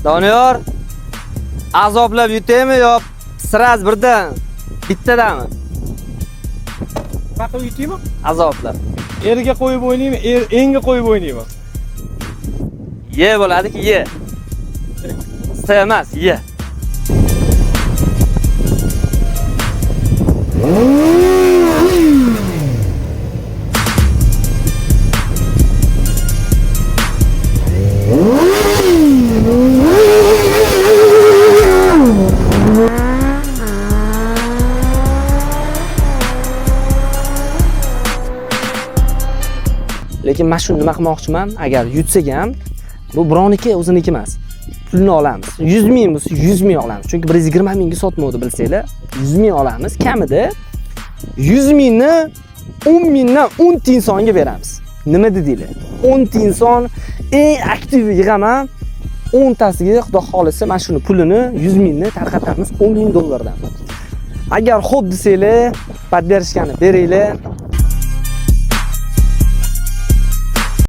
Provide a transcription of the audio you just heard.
Doniyor, azoblab yutaymi yo siraz birdan bittadami? Qaqib yutaymi? Azoblab. Erga qo'yib o'ynaymi, enga qo'yib o'ynaymi? Ye bo'ladiki, ye. Sta emas, ye. Lekin men shuni nima qilmoqchiman, agar yutsak ham, bu birovniki, o'ziniki emas. Pulni olamiz. 100 ming bo'lsa 100 ming olamiz. Chunki 120 mingga sotmovdi bilsanglar. 100 ming olamiz. Kamida 100 mingni 10 mingdan 10 tiyin songa beramiz. Nima dedinglar? 10 tiyin son eng aktiv yig'aman. 10 tasiga xudo xolisa men shuni pulini 100 mingni tarqatamiz $10 ming. Agar xo'p desanglar, podderishkani beringlar.